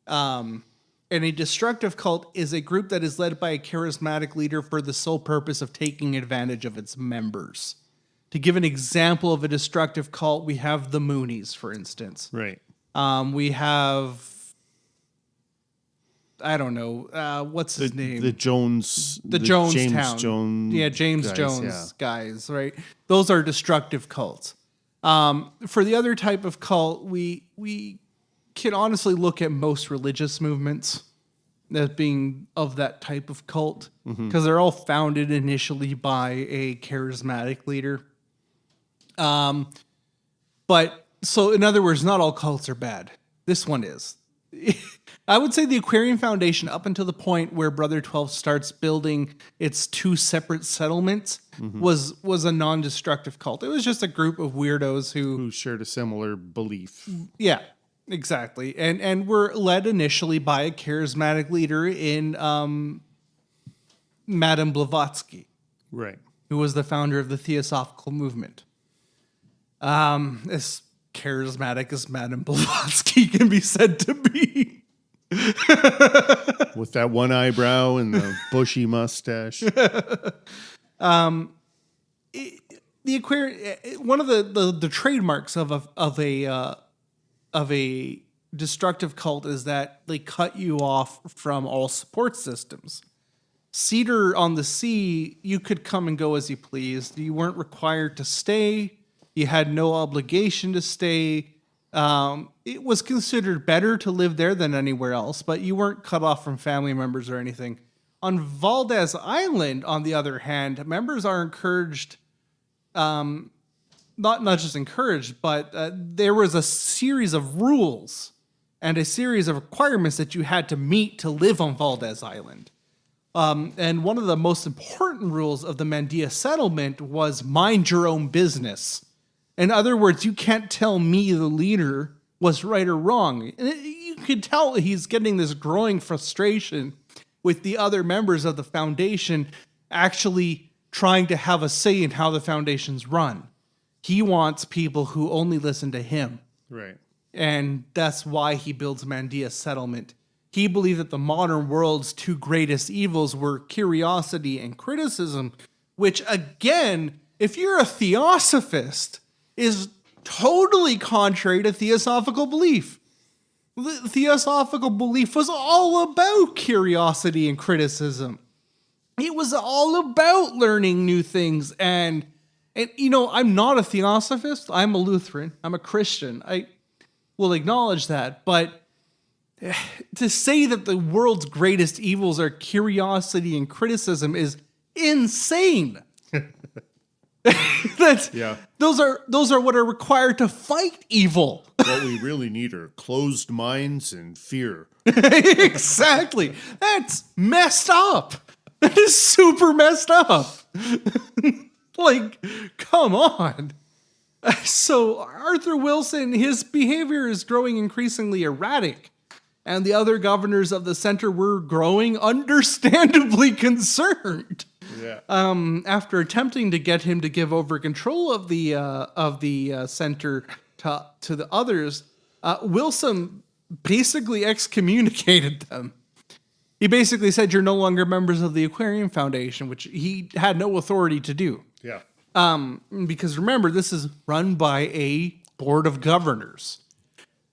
And a destructive cult is a group that is led by a charismatic leader for the sole purpose of taking advantage of its members. To give an example of a destructive cult, we have the Moonies, for instance. Right. We have, I don't know, what's his name? The Jones. The James Jones. Yeah, James guys, Jones guys, right? Those are destructive cults. For the other type of cult, we can honestly look at most religious movements as being of that type of cult, because they're all founded initially by a charismatic leader. But so in other words, not all cults are bad. This one is. I would say the Aquarian Foundation, up until the point where Brother 12 starts building its two separate settlements, was a non-destructive cult. It was just a group of weirdos who shared a similar belief. Yeah, exactly. And were led initially by a charismatic leader in Madame Blavatsky, Right. who was the founder of the Theosophical movement. As charismatic as Madame Blavatsky can be said to be. With that one eyebrow and the bushy mustache. The Aquarian, one of the trademarks of a destructive cult is that they cut you off from all support systems. Cedar on the Sea, you could come and go as you pleased. You weren't required to stay. You had no obligation to stay. It was considered better to live there than anywhere else, but you weren't cut off from family members or anything. On Valdez Island, on the other hand, members are encouraged, not just encouraged, but there was a series of rules and a series of requirements that you had to meet to live on Valdez Island. And one of the most important rules of the Mandia settlement was mind your own business. In other words, you can't tell me, the leader, what's right or wrong. And you can tell he's getting this growing frustration with the other members of the foundation actually trying to have a say in how the foundation's run. He wants people who only listen to him. Right. And that's why he builds Mandia settlement. He believed that the modern world's two greatest evils were curiosity and criticism, which, again, if you're a Theosophist, is totally contrary to Theosophical belief. The Theosophical belief was all about curiosity and criticism. It was all about learning new things. And you know, I'm not a Theosophist. I'm a Lutheran. I'm a Christian. I will acknowledge that. But to say that the world's greatest evils are curiosity and criticism is insane. Those are what are required to fight evil. What we really need are closed minds and fear. Exactly. That's messed up. That is super messed up. Like, come on. So Arthur Wilson, his behavior is growing increasingly erratic, and the other governors of the center were growing understandably concerned. Yeah. After attempting to get him to give over control of the center to the others, Wilson basically excommunicated them. He basically said, "You're no longer members of the Aquarian Foundation," which he had no authority to do. Yeah. Because remember, this is run by a board of governors.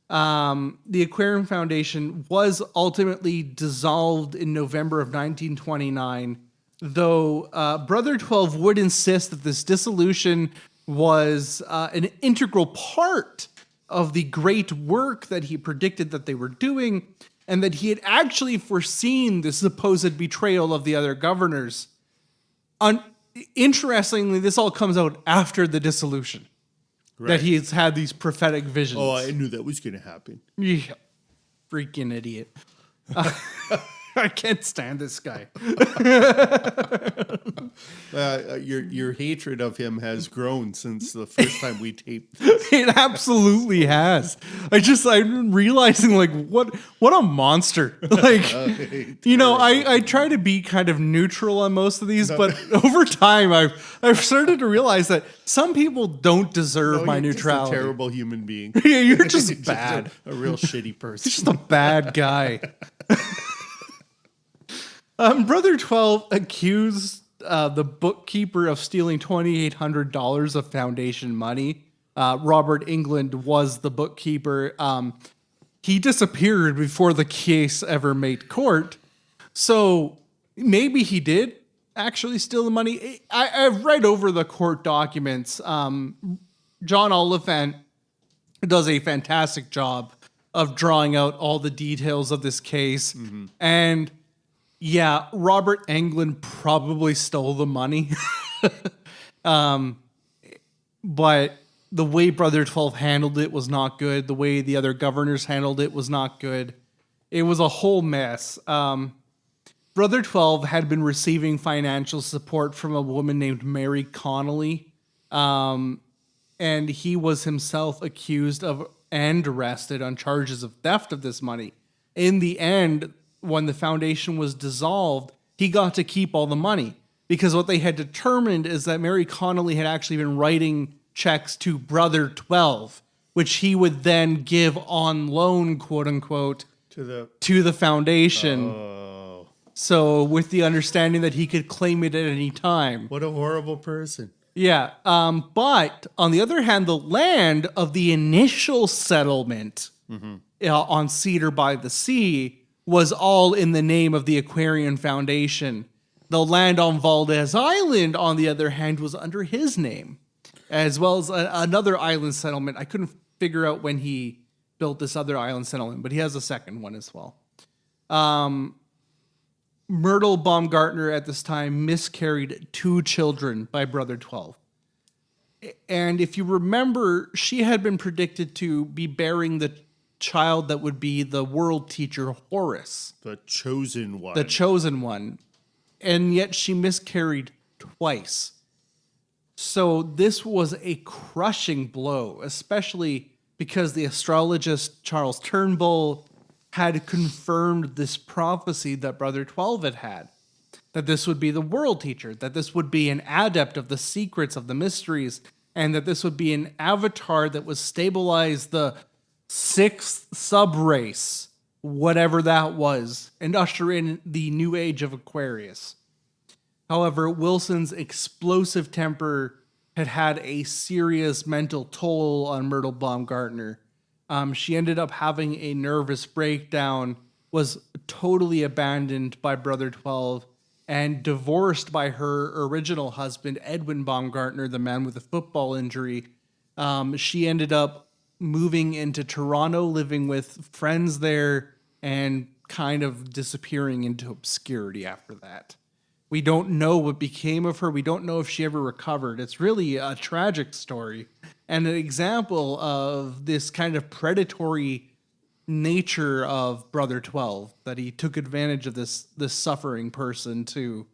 The Aquarian Foundation was ultimately dissolved in November of 1929. though Brother 12 would insist that this dissolution was an integral part of the great work that he predicted that they were doing, and that he had actually foreseen the supposed betrayal of the other governors. Interestingly, this all comes out after the dissolution. Right. That he's had these prophetic visions. Oh, I knew that was going to happen. Yeah. Freaking idiot. I can't stand this guy. Your hatred of him has grown since the first time we taped this. It absolutely has. I'm realizing like what a monster. Like I try to be kind of neutral on most of these, but over time I've started to realize that some people don't deserve my neutrality. Just a terrible human being. Yeah, you're just bad. A real shitty person. Just a bad guy. Brother 12 accused the bookkeeper of stealing $2,800 of foundation money. Robert England was the bookkeeper. He disappeared before the case ever made court. So maybe he did actually steal the money. I've read over the court documents. John Oliphant does a fantastic job of drawing out all the details of this case. Mm-hmm. And yeah, Robert Englund probably stole the money. But the way Brother 12 handled it was not good. The way the other governors handled it was not good. It was a whole mess. Brother 12 had been receiving financial support from a woman named Mary Connolly. And he was himself accused of and arrested on charges of theft of this money. In the end, when the foundation was dissolved, he got to keep all the money because what they had determined is that Mary Connolly had actually been writing checks to Brother 12, which he would then give on loan, quote unquote, to the foundation. Oh. So with the understanding that he could claim it at any time. What a horrible person. Yeah. But on the other hand, the land of the initial settlement on Cedar by the Sea was all in the name of the Aquarian Foundation. The land on Valdez Island, on the other hand, was under his name, as well as another island settlement. I couldn't figure out when he built this other island settlement, but he has a second one as well. Myrtle Baumgartner at this time miscarried 2 children by Brother 12. And if you remember, she had been predicted to be bearing the child that would be the world teacher Horus. The chosen one. The chosen one. And yet she miscarried twice. So this was a crushing blow, especially because the astrologist Charles Turnbull had confirmed this prophecy that Brother 12 had had. That this would be the world teacher, that this would be an adept of the secrets of the mysteries, and that this would be an avatar that would stabilize the 6th subrace, whatever that was, and usher in the new age of Aquarius. However, Wilson's explosive temper had had a serious mental toll on Myrtle Baumgartner. She ended up having a nervous breakdown, was totally abandoned by Brother 12, and divorced by her original husband, Edwin Baumgartner, the man with the football injury. She ended up moving into Toronto, living with friends there, and kind of disappearing into obscurity after that. We don't know what became of her. We don't know if she ever recovered. It's really a tragic story and an example of this kind of predatory nature of Brother 12, that he took advantage of this suffering person to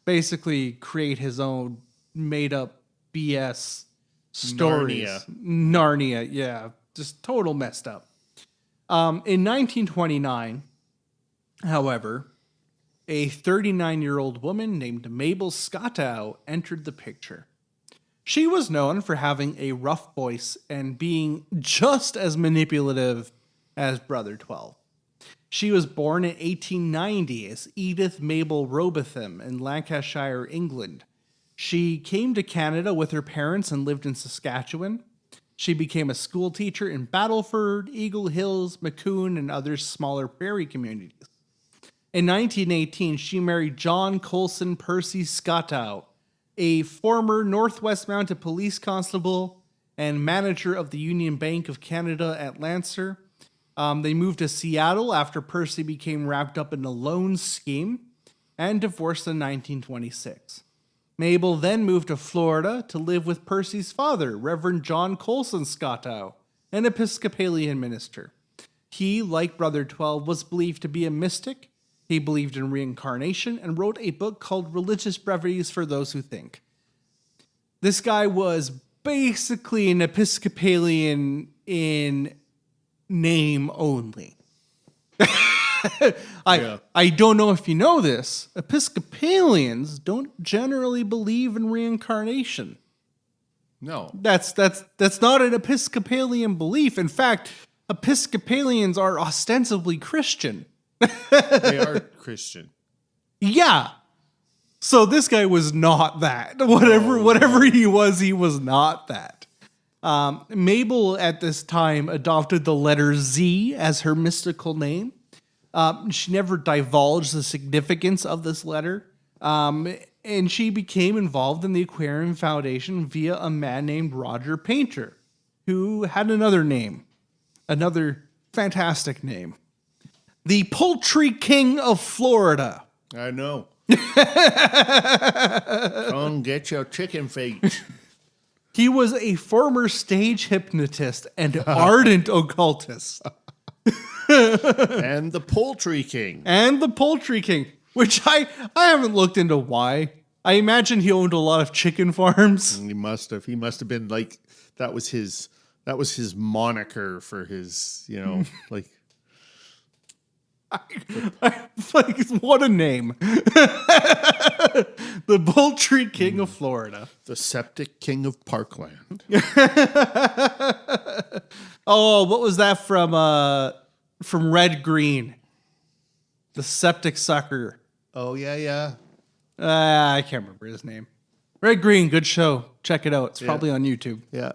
basically create his own made-up BS stories. Narnia, yeah. Just total messed up. In 1929, however, a 39-year-old woman named Mabel Scottow entered the picture. She was known for having a rough voice and being just as manipulative as Brother 12. She was born in 1890 as Edith Mabel Robotham in Lancashire, England. She came to Canada with her parents and lived in Saskatchewan. She became a school teacher in Battleford, Eagle Hills, Macomb, and other smaller prairie communities. In 1918, she married John Colson Percy Scottow, a former Northwest Mounted Police Constable and manager of the Union Bank of Canada at Lancer. They moved to Seattle after Percy became wrapped up in a loan scheme and divorced in 1926. Mabel then moved to Florida to live with Percy's father, Reverend John Colson Scottow, an Episcopalian minister. He, like Brother 12, was believed to be a mystic. He believed in reincarnation and wrote a book called Religious Brevities for Those Who Think. This guy was basically an Episcopalian in name only. I don't know if you know this. Episcopalians don't generally believe in reincarnation. No. That's not an Episcopalian belief. In fact, Episcopalians are ostensibly Christian. They are Christian. Yeah. So this guy was not that. Whatever he was not that. Mabel at this time adopted the letter Z as her mystical name. She never divulged the significance of this letter. And she became involved in the Aquarium Foundation via a man named Roger Painter, who had another name, another fantastic name. The Poultry King of Florida. I know. Come get your chicken feet. He was a former stage hypnotist and ardent occultist. And the Poultry King. And the Poultry King, which I haven't looked into why. I imagine he owned a lot of chicken farms. He must have. He must have been like, that was his moniker for his, like. Like, what a name. The Poultry King of Florida. The Septic King of Parkland. Oh, what was that from Red Green? The Septic Sucker. Oh, yeah. I can't remember his name. Red Green, good show. Check it out. It's probably on YouTube. Yeah.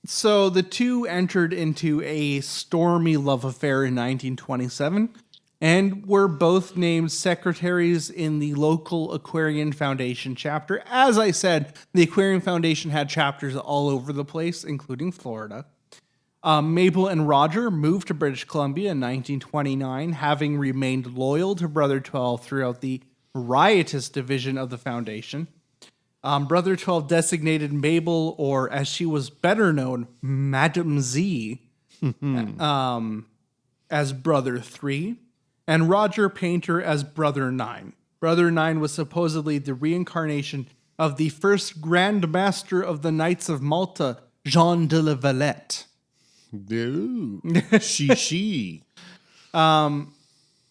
So the two entered into a stormy love affair in 1927 and were both named secretaries in the local Aquarian Foundation chapter. As I said, the Aquarian Foundation had chapters all over the place, including Florida. Mabel and Roger moved to British Columbia in 1929, having remained loyal to Brother 12 throughout the riotous division of the foundation. Brother 12 designated Mabel, or as she was better known, Madam Z, as Brother 3, and Roger Painter as Brother 9. Brother 9 was supposedly the reincarnation of the first Grand Master of the Knights of Malta, Jean de la Valette. Ooh. She.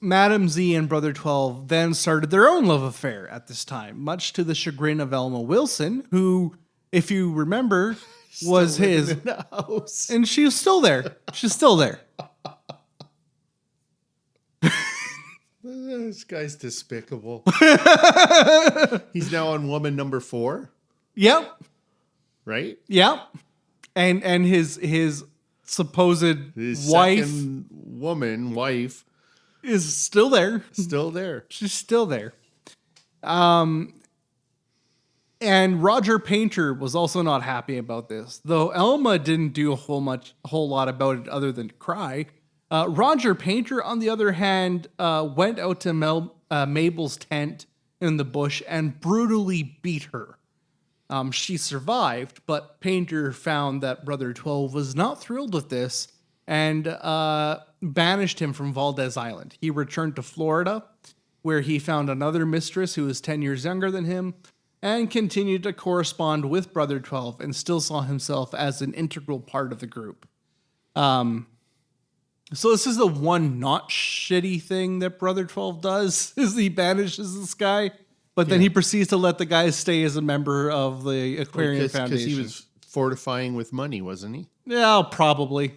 Madam Z and Brother 12 then started their own love affair at this time, much to the chagrin of Elma Wilson, who, if you remember, was his. In the house. And she was still there. She's still there. This guy's despicable. He's now on woman number 4. Yep. Right? Yep. And his supposed wife. Second wife. Is still there. Still there. She's still there. And Roger Painter was also not happy about this. Though Elma didn't do a whole lot about it other than cry. Roger Painter, on the other hand, went out to Mabel's tent in the bush and brutally beat her. She survived, but Painter found that Brother 12 was not thrilled with this and banished him from Valdez Island. He returned to Florida, where he found another mistress who was 10 years younger than him, and continued to correspond with Brother 12 and still saw himself as an integral part of the group. So this is the one not shitty thing that Brother 12 does, is he banishes this guy, but then he proceeds to let the guy stay as a member of the Aquarium Foundation. Because he was fortifying with money, wasn't he? Yeah, probably.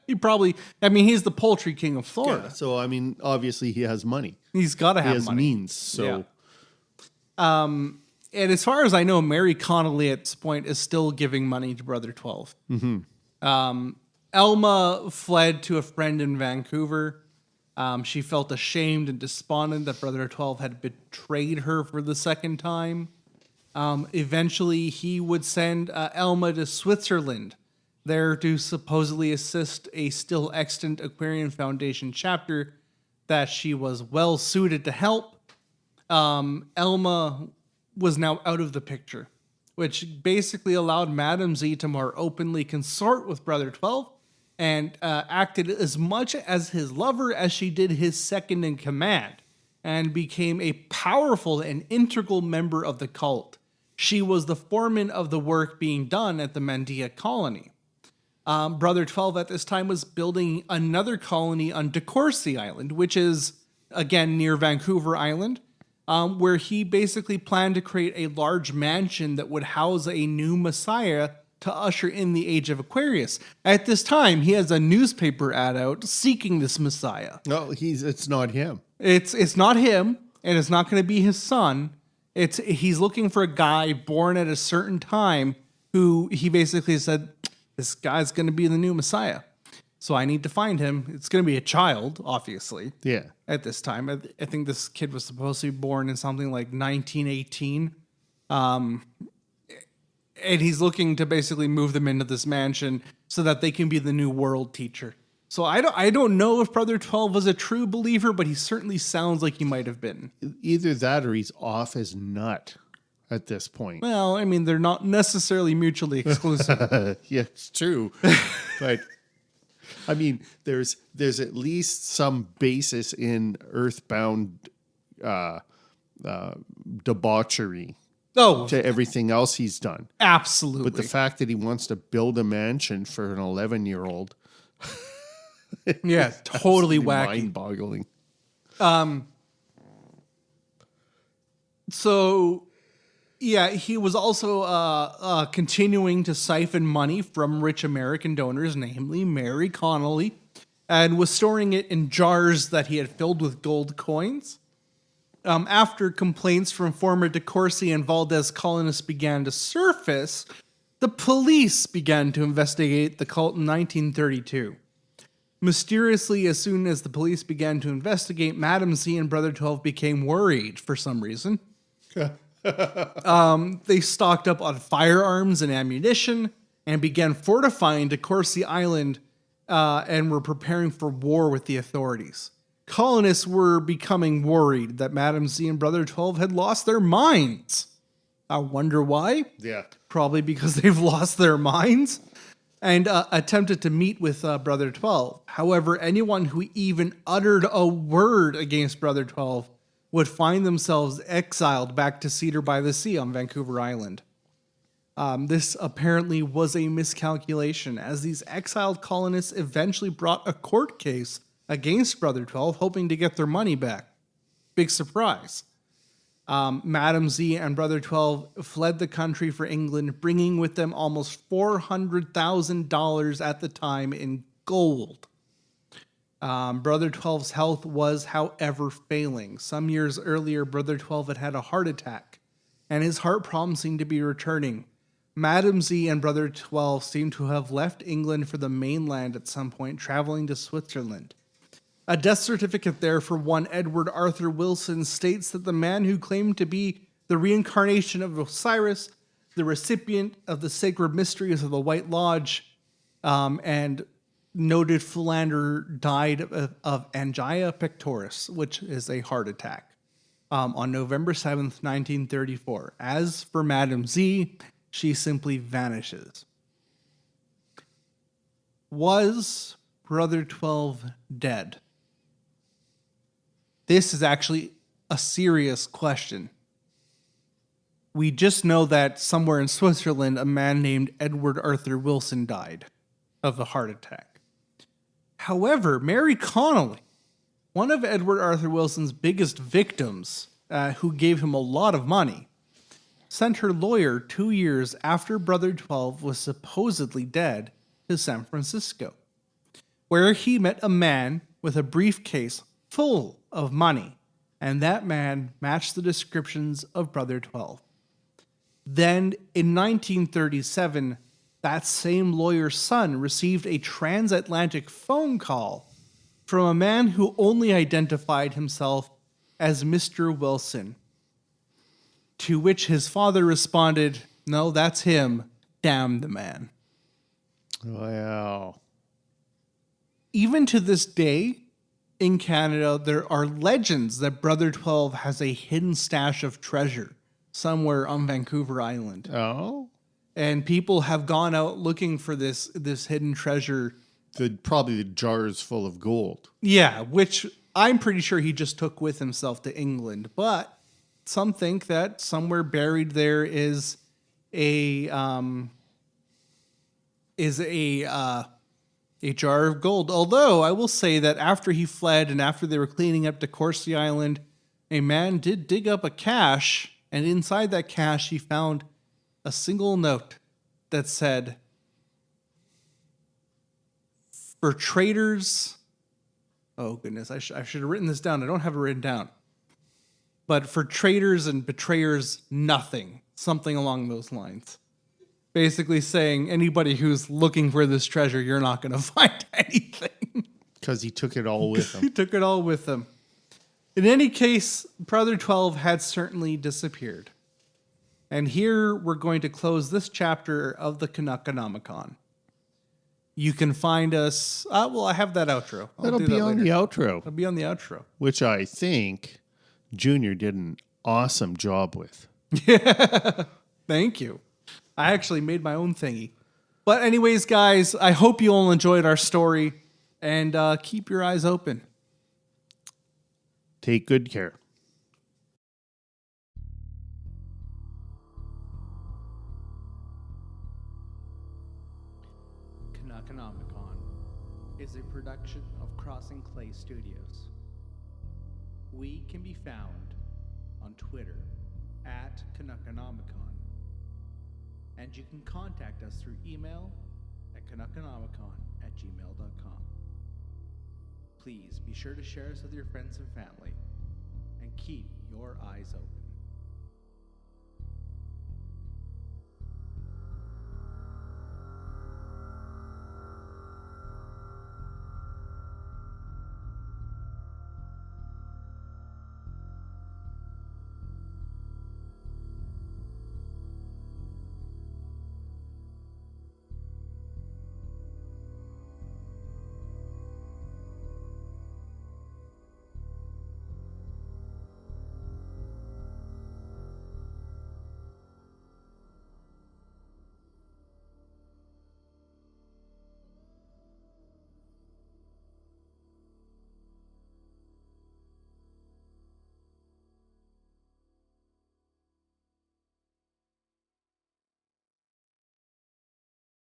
He's the Poultry King of Florida. Yeah, so, obviously he has money. He's got to have money. He has means, so. Yeah. And as far as I know, Mary Connolly at this point is still giving money to Brother 12. Mm-hmm. Elma fled to a friend in Vancouver. She felt ashamed and despondent that Brother 12 had betrayed her for the second time. Eventually, he would send Elma to Switzerland, there to supposedly assist a still extant Aquarian Foundation chapter that she was well suited to help. Elma was now out of the picture, which basically allowed Madame Z to more openly consort with Brother 12 and acted as much as his lover as she did his second in command, and became a powerful and integral member of the cult. She was the foreman of the work being done at the Mandia colony. Brother 12 at this time was building another colony on De Courcy Island, which is, again, near Vancouver Island, where he basically planned to create a large mansion that would house a new messiah to usher in the age of Aquarius. At this time, he has a newspaper ad out seeking this messiah. No, it's not him. It's not him, and it's not going to be his son. He's looking for a guy born at a certain time who he basically said, this guy's going to be the new messiah. So I need to find him. It's going to be a child, obviously. Yeah. At this time, I think this kid was supposed to be born in something like 1918. And he's looking to basically move them into this mansion so that they can be the new world teacher. So I don't know if Brother 12 was a true believer, but he certainly sounds like he might have been. Either that or he's off his nut at this point. Well, I mean, they're not necessarily mutually exclusive. Yeah, it's true. But I mean, there's at least some basis in earthbound debauchery to everything else he's done. Absolutely. But the fact that he wants to build a mansion for an 11-year-old. Yeah, totally wacky. Mind-boggling. So, yeah, he was also continuing to siphon money from rich American donors, namely Mary Connolly, and was storing it in jars that he had filled with gold coins. After complaints from former De Courcy and Valdez colonists began to surface, the police began to investigate the cult in 1932. Mysteriously, as soon as the police began to investigate, Madame Z and Brother 12 became worried for some reason. They stocked up on firearms and ammunition and began fortifying De Courcy Island and were preparing for war with the authorities. Colonists were becoming worried that Madame Z and Brother 12 had lost their minds. I wonder why? Yeah. Probably because they've lost their minds. And attempted to meet with Brother 12. However, anyone who even uttered a word against Brother 12 would find themselves exiled back to Cedar by the Sea on Vancouver Island. This apparently was a miscalculation, as these exiled colonists eventually brought a court case against Brother 12, hoping to get their money back. Big surprise. Madame Z and Brother 12 fled the country for England, bringing with them almost $400,000 at the time in gold. Brother 12's health was, however, failing. Some years earlier, Brother 12 had had a heart attack, and his heart problems seemed to be returning. Madame Z and Brother 12 seem to have left England for the mainland at some point, traveling to Switzerland. A death certificate there for one Edward Arthur Wilson states that the man who claimed to be the reincarnation of Osiris, the recipient of the sacred mysteries of the White Lodge, and noted philanderer, died of angina pectoris, which is a heart attack, on November 7th, 1934. As for Madame Z, she simply vanishes. Was Brother 12 dead? This is actually a serious question. We just know that somewhere in Switzerland, a man named Edward Arthur Wilson died of a heart attack. However, Mary Connolly, one of Edward Arthur Wilson's biggest victims, who gave him a lot of money, sent her lawyer 2 years after Brother 12 was supposedly dead to San Francisco, where he met a man with a briefcase full of money, and that man matched the descriptions of Brother 12. Then, in 1937, that same lawyer's son received a transatlantic phone call from a man who only identified himself as Mr. Wilson, to which his father responded, "No, that's him. Damn the man." Wow. Even to this day, in Canada, there are legends that Brother 12 has a hidden stash of treasure somewhere on Vancouver Island. Oh? And people have gone out looking for this hidden treasure. Probably the jars full of gold. Yeah, which I'm pretty sure he just took with himself to England. But some think that somewhere buried there is a jar of gold. Although I will say that after he fled and after they were cleaning up DeCourcy Island, a man did dig up a cache, and inside that cache he found a single note that said, "For traitors," oh goodness, I should have written this down. I don't have it written down. But "for traitors and betrayers, nothing." Something along those lines. Basically saying anybody who's looking for this treasure, you're not going to find anything. Because he took it all with him. He took it all with him. In any case, Brother 12 had certainly disappeared. And here we're going to close this chapter of the Canuckonomicon. You can find us... I have that outro. That'll be on the outro. It'll be on the outro. Which I think Junior did an awesome job with. Yeah. Thank you. I actually made my own thingy. But anyways, guys, I hope you all enjoyed our story. And keep your eyes open. Take good care. Canuckonomicon is a production of Crossing Clay Studios. We can be found on Twitter at Canuckonomicon, and you can contact us through email at canuckonomicon@gmail.com. Please be sure to share us with your friends and family, and keep your eyes open.